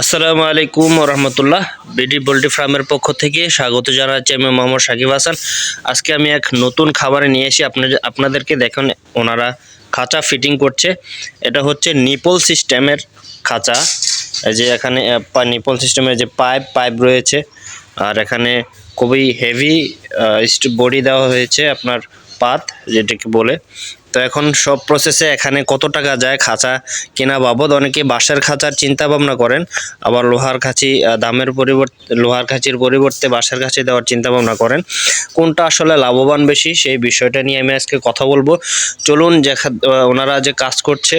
আসসালামু আলাইকুম ওয়া রাহমাতুল্লাহ। বিডি পোল্ট্রি ফার্মের পক্ষ থেকে স্বাগত জানাচ্ছি আমি মোহাম্মদ সাকিব হাসান। আজকে আমি এক নতুন খাবারে নিয়ে এসে আপনাদেরকে দেখুন ওনারা খাঁচা ফিটিং করছে। এটা হচ্ছে নিপল সিস্টেমের খাঁচা। এই যে এখানে নিপল সিস্টেমের যে পাইপ রয়েছে, আর এখানে খুবই হেভি বডি দেওয়া হয়েছে আপনার পাত যেটাকে বলে। তো এখন সব প্রসেসে এখানে কত টাকা যায় খাঁচা কেনা বাবদ, অনেকে বাঁশের খাঁচার চিন্তা ভাবনা করেন, আবার লোহার খাঁচির পরিবর্তে বাঁশের খাঁচি দেওয়ার চিন্তা ভাবনা করেন। কোনটা আসলে লাভবান বেশি সেই বিষয়টা নিয়ে আমি আজকে কথা বলবো। চলুন ওনারা যে কাজ করছে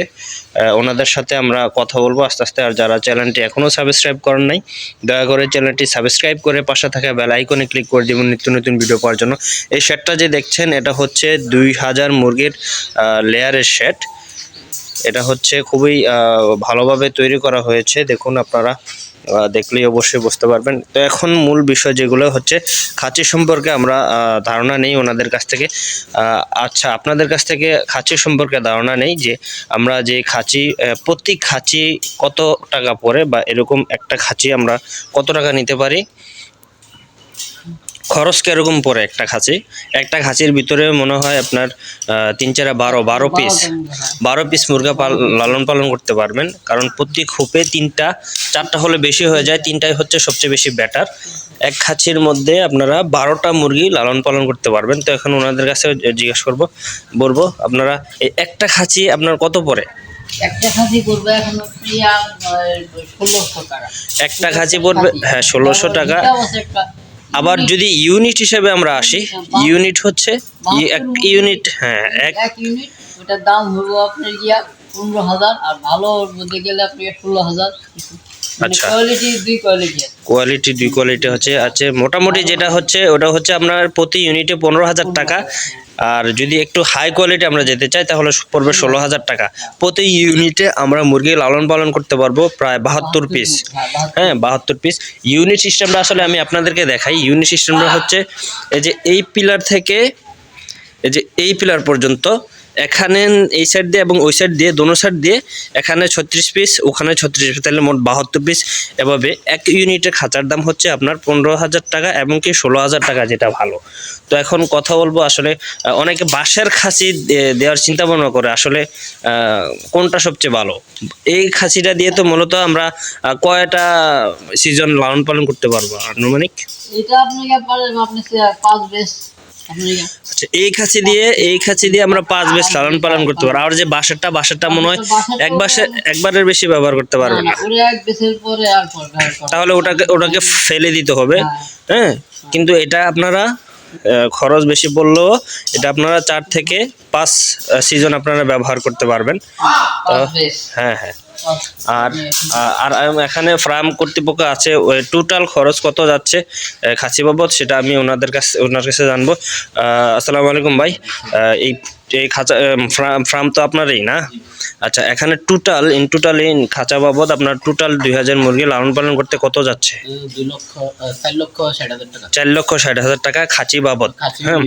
ওনাদের সাথে আমরা কথা বলবো আস্তে আস্তে। আর যারা চ্যানেলটি এখনও সাবস্ক্রাইব করেন নাই, দয়া করে চ্যানেলটি সাবস্ক্রাইব করে পাশে থাকা বেল আইকনে ক্লিক করে দেবেন নিত্য নতুন ভিডিও পাওয়ার জন্য। এই শেডটা যে দেখছেন এটা হচ্ছে 2000 মুরগির লেয়ারের শেড। এটা হচ্ছে খুবই ভালোভাবে তৈরি করা হয়েছে, দেখুন আপনারা দেখলেই অবশ্যই বুঝতে পারবেন। তো এখন মূল বিষয় যেগুলো হচ্ছে খাঁচি সম্পর্কে আমরা ধারণা নেই ওনাদের কাছ থেকে। আচ্ছা, আপনাদের কাছ থেকে খাঁচি সম্পর্কে ধারণা নেই যে আমরা যে খাঁচি প্রতি খাঁচি কত টাকা পড়ে, বা এরকম একটা খাঁচি আমরা কত টাকা নিতে পারি, খরচ কীরকম পড়ে একটা খাঁচির ভিতরে মনে হয় আপনার 3-4-12 পিস মুরগা লালন পালন করতে পারবেন। কারণ প্রতি খোপে 3-4টা হলে বেশি হয়ে যায়, 3টাই হচ্ছে সবচেয়ে বেশি বেটার। এক খাঁচির মধ্যে আপনারা 12টা মুরগি লালন পালন করতে পারবেন। তো এখন ওনাদের কাছে জিজ্ঞেস বলবো আপনারা এই একটা খাঁচি আপনার কত পড়ে? একটা খাসি পড়বে এখন 1600 টাকা। একটা খাঁচি পড়বে, হ্যাঁ, 1600 টাকা। আবার যদি ইউনিট হিসেবে আমরা আসি, ইউনিট হচ্ছে এক ইউনিট, হ্যাঁ এক ইউনিট, ওটার দাম হলো আপনার 15000, আর ভালো মধ্যে গেলে আপনি 16000। আচ্ছা, কোয়ালিটি দুই কোয়ালিটি হচ্ছে। আচ্ছা, মোটামুটি যেটা হচ্ছে ওটা হচ্ছে আপনার প্রতি ইউনিটে 15000 টাকা। আর যদি একটু হাই কোয়ালিটি আমরা যেতে চাই তাহলে পড়বে 16000 টাকা। প্রতি ইউনিটে আমরা মুরগি লালন পালন করতে পারবো প্রায় 72 পিস। হ্যাঁ, 72 পিস। ইউনিট সিস্টেমটা আসলে আমি আপনাদেরকে দেখাই। ইউনিট সিস্টেমটা হচ্ছে এই যে এই পিলার থেকে এই পিলার পর্যন্ত, এখানে এই সাইড দিয়ে এবং ওই সাইড দিয়ে, দোনো সাইড দিয়ে এখানে 36 পিস, ওখানে 36 পিস, তাহলে মোট 72 পিস। এভাবে এক ইউনিটের খাঁচার দাম হচ্ছে আপনার 15000 টাকা এবং কি 16000 টাকা, যেটা ভালো। তো এখন কথা বলবো আসলে অনেকে বাঁশের খাঁচি দেওয়ার চিন্তা ভাবনা করে, আসলে কোনটা সবচেয়ে ভালো? এই খাঁচিটা দিয়ে তো মূলত আমরা কয়টা সিজন লালন পালন করতে পারবো আনুমানিক? এটা আপনাকে আপনি 5 বেস। আচ্ছা, এই খাঁচি দিয়ে আমরা 5 বেশ লালন পালন করতে পারবো। আর যে বাসারটা মনে হয় একবারের বেশি ব্যবহার করতে পারবে না, তাহলে ওটাকে ফেলে দিতে হবে। হ্যাঁ, কিন্তু এটা আপনারা খরচ বেশি পড়লেও এটা আপনারা 4 থেকে 5 সিজন আপনারা ব্যবহার করতে পারবেন। হ্যাঁ। আর এখানে ফার্ম কর্তৃপক্ষ আছে, টোটাল খরচ কত যাচ্ছে খাসি বাবদ সেটা আমি ওনার কাছে জানবো। আসসালামু আলাইকুম ভাই, এই খাঁচা ফার্ম তো আপনারই না? আচ্ছা, এখানে টোটাল খাঁচা বাবদ আপনার টোটাল 2000 মুরগি লালন পালন করতে কত যাচ্ছে? 4,60,000 টাকা খাঁচি বাবদ। হ্যাঁ,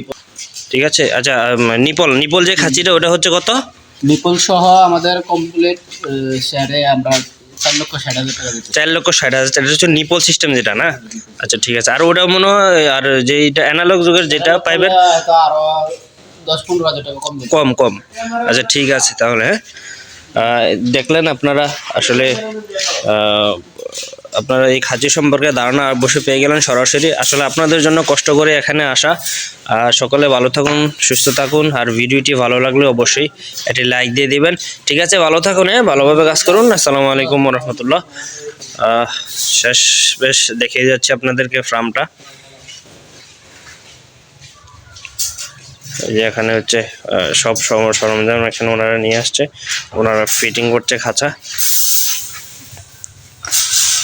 ঠিক আছে। আচ্ছা, নিপল যে খাঁচিটা ওটা হচ্ছে কত? নিপল সহ আমাদের কমপ্লিট শেয়ারে আমরা 4,60,000 টাকা দিচ্ছি। 4,60,000 টাকা হচ্ছে নিপল সিস্টেম যেটা না? আচ্ছা, ঠিক আছে। আর ওটা মনে হয় আর যেটা অ্যানালগ যুগের যেটা পাইবেন আরো 10-15,000 টাকা কম। আচ্ছা, ঠিক আছে তাহলে। দেখলেন আপনারা আসলে আপনারা এই খাঁচি সম্পর্কে ধারণা অবশ্যই পেয়ে গেলেন সরাসরি। আসলে আপনাদের জন্য কষ্ট করে এখানে আসা। সকলে ভালো থাকুন, সুস্থ থাকুন। আর ভিডিওটি ভালো লাগলে অবশ্যই একটি লাইক দিয়ে দিবেন। ঠিক আছে, ভালো থাকুন, ভালোভাবে কাজ করুন। আসসালামু আলাইকুম ওয়া রাহমাতুল্লাহ। শেষ বেশ দেখিয়ে যাচ্ছে আপনাদেরকে ফার্মটা। এই যে এখানে হচ্ছে সব সরঞ্জাম এখানে ওনারা নিয়ে আসছে, ওনারা ফিটিং করছে খাঁচা।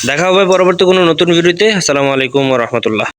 দেখা হবে পরবর্তী কোনো নতুন ভিডিওতে। আসসালামু আলাইকুম ওয়া রাহমাতুল্লাহ।